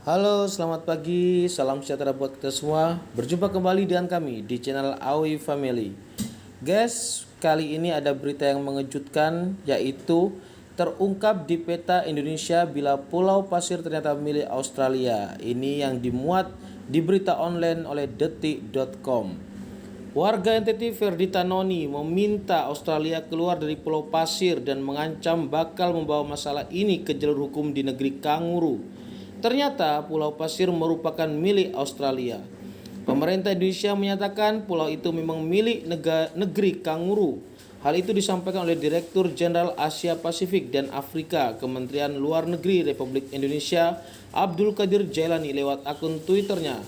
Halo, selamat pagi. Salam sejahtera buat kita semua. Berjumpa kembali dengan kami di channel Awi Family. Guys, kali ini ada berita yang mengejutkan, yaitu terungkap di peta Indonesia bila Pulau Pasir ternyata milik Australia. Ini yang dimuat di berita online oleh detik.com. Warga NTT Ferdi Tanoni meminta Australia keluar dari Pulau Pasir dan mengancam bakal membawa masalah ini ke jalur hukum di negeri Kanguru. Ternyata Pulau Pasir merupakan milik Australia. Pemerintah Indonesia menyatakan pulau itu memang milik negeri Kanguru. Hal itu disampaikan oleh Direktur Jenderal Asia Pasifik dan Afrika Kementerian Luar Negeri Republik Indonesia Abdul Qadir Jailani lewat akun Twitternya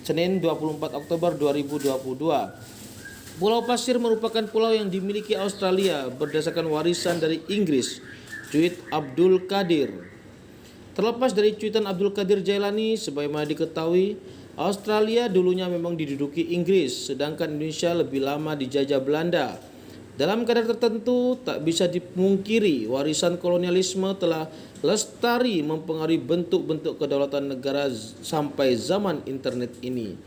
Senin 24 Oktober 2022. Pulau Pasir merupakan pulau yang dimiliki Australia berdasarkan warisan dari Inggris. Tweet Abdul Qadir. Terlepas dari cuitan Abdul Qadir Jailani, sebagaimana diketahui, Australia dulunya memang diduduki Inggris, sedangkan Indonesia lebih lama dijajah Belanda. Dalam kadar tertentu, tak bisa dipungkiri warisan kolonialisme telah lestari mempengaruhi bentuk-bentuk kedaulatan negara sampai zaman internet ini.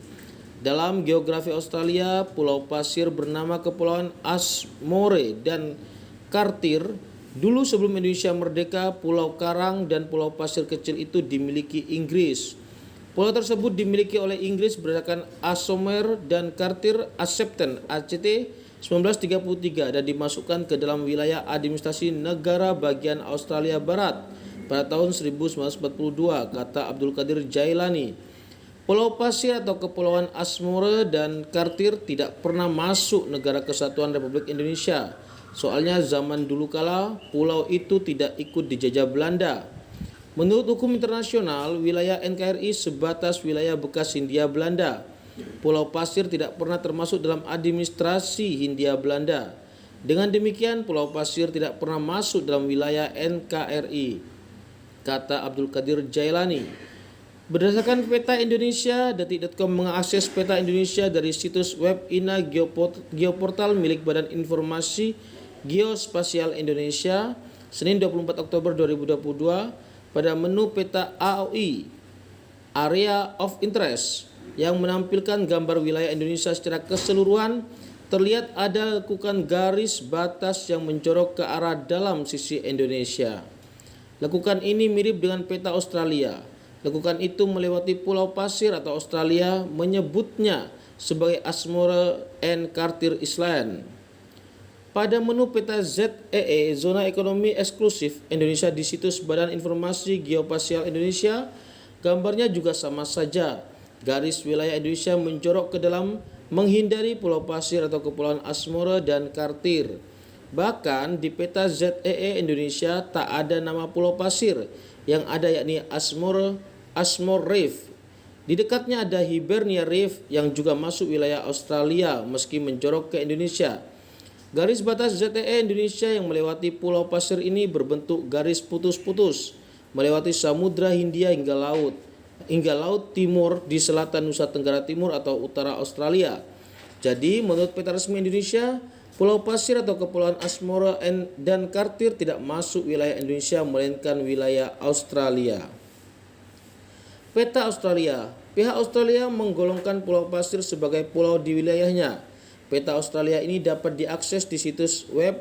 Dalam geografi Australia, Pulau Pasir bernama Kepulauan Ashmore dan Kartir. Dulu sebelum Indonesia merdeka, Pulau Karang dan Pulau Pasir kecil itu dimiliki Inggris. Pulau tersebut dimiliki oleh Inggris berdasarkan Ashmore dan Kartir Acceptance ACT 1933 dan dimasukkan ke dalam wilayah administrasi negara bagian Australia Barat pada tahun 1942, kata Abdul Qadir Jailani. Pulau Pasir atau Kepulauan Ashmore dan Kartir tidak pernah masuk Negara Kesatuan Republik Indonesia. Soalnya zaman dulu kala pulau itu tidak ikut dijajah Belanda. Menurut hukum internasional, wilayah NKRI sebatas wilayah bekas Hindia Belanda. Pulau Pasir tidak pernah termasuk dalam administrasi Hindia Belanda. Dengan demikian, Pulau Pasir tidak pernah masuk dalam wilayah NKRI, kata Abdul Qadir Jailani. Berdasarkan peta Indonesia, detik.com mengakses peta Indonesia dari situs web INA Geoportal milik Badan Informasi Geospasial Indonesia, Senin 24 Oktober 2022, pada menu peta AOI, Area of Interest, yang menampilkan gambar wilayah Indonesia secara keseluruhan, terlihat ada lekukan garis batas yang menjorok ke arah dalam sisi Indonesia. Lekukan ini mirip dengan peta Australia. Lekukan itu melewati Pulau Pasir atau Australia menyebutnya sebagai Ashmore and Kartir Island. Pada menu peta ZEE, Zona Ekonomi Eksklusif Indonesia di situs Badan Informasi Geospasial Indonesia, gambarnya juga sama saja. Garis wilayah Indonesia menjorok ke dalam menghindari Pulau Pasir atau Kepulauan Ashmore dan Kartir. Bahkan di peta ZEE Indonesia tak ada nama Pulau Pasir, yang ada yakni Ashmore Reef. Di dekatnya ada Hibernia Reef yang juga masuk wilayah Australia meski menjorok ke Indonesia. Garis batas ZEE Indonesia yang melewati Pulau Pasir ini berbentuk garis putus-putus, melewati Samudra Hindia hingga Laut Timur di selatan Nusa Tenggara Timur atau utara Australia. Jadi, menurut peta resmi Indonesia, Pulau Pasir atau Kepulauan Ashmore dan Kartir tidak masuk wilayah Indonesia melainkan wilayah Australia. Peta Australia. Pihak Australia menggolongkan Pulau Pasir sebagai pulau di wilayahnya. Peta Australia ini dapat diakses di situs web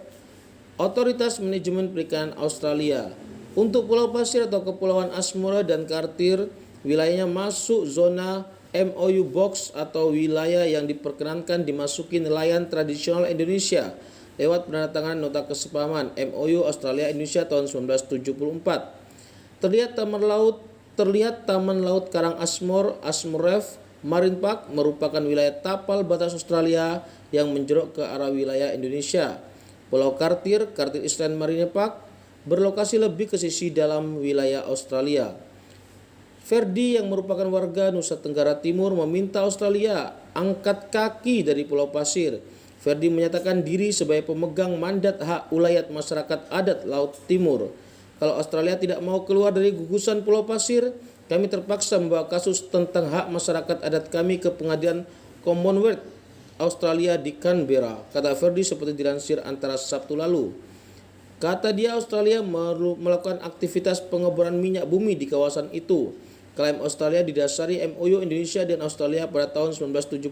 Otoritas Manajemen Perikanan Australia. Untuk Pulau Pasir atau Kepulauan Ashmore dan Kartir, wilayahnya masuk zona MOU Box atau wilayah yang diperkenankan dimasuki nelayan tradisional Indonesia lewat penandatanganan nota kesepahaman MOU Australia Indonesia tahun 1974. Terlihat Taman Laut Karang Ashmore Reef Marine Park merupakan wilayah tapal batas Australia yang menjorok ke arah wilayah Indonesia. Pulau Kartir Island Marine Park, berlokasi lebih ke sisi dalam wilayah Australia. Ferdi yang merupakan warga Nusa Tenggara Timur meminta Australia angkat kaki dari Pulau Pasir. Ferdi menyatakan diri sebagai pemegang mandat hak ulayat masyarakat adat Laut Timur. Kalau Australia tidak mau keluar dari gugusan Pulau Pasir, kami terpaksa membawa kasus tentang hak masyarakat adat kami ke pengadilan Commonwealth Australia di Canberra, kata Ferdi seperti dilansir Antara Sabtu lalu. Kata dia, Australia melakukan aktivitas pengeboran minyak bumi di kawasan itu. Klaim Australia didasari MOU Indonesia dan Australia pada tahun 1974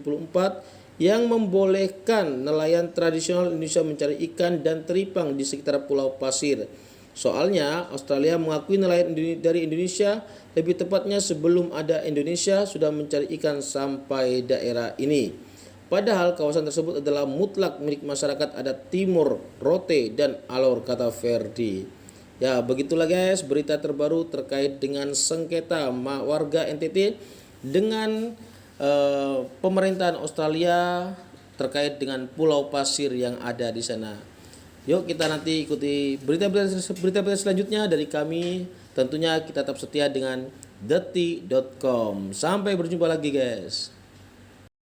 yang membolehkan nelayan tradisional Indonesia mencari ikan dan teripang di sekitar Pulau Pasir. Soalnya Australia mengakui nelayan dari Indonesia, lebih tepatnya sebelum ada Indonesia sudah mencari ikan sampai daerah ini. Padahal kawasan tersebut adalah mutlak milik masyarakat adat Timor, Rote, dan Alor, kata Verdi. Ya, begitulah guys berita terbaru terkait dengan sengketa warga NTT dengan pemerintahan Australia terkait dengan Pulau Pasir yang ada di sana. Yuk kita nanti ikuti berita-berita selanjutnya dari kami. Tentunya kita tetap setia dengan detik.com. Sampai berjumpa lagi guys.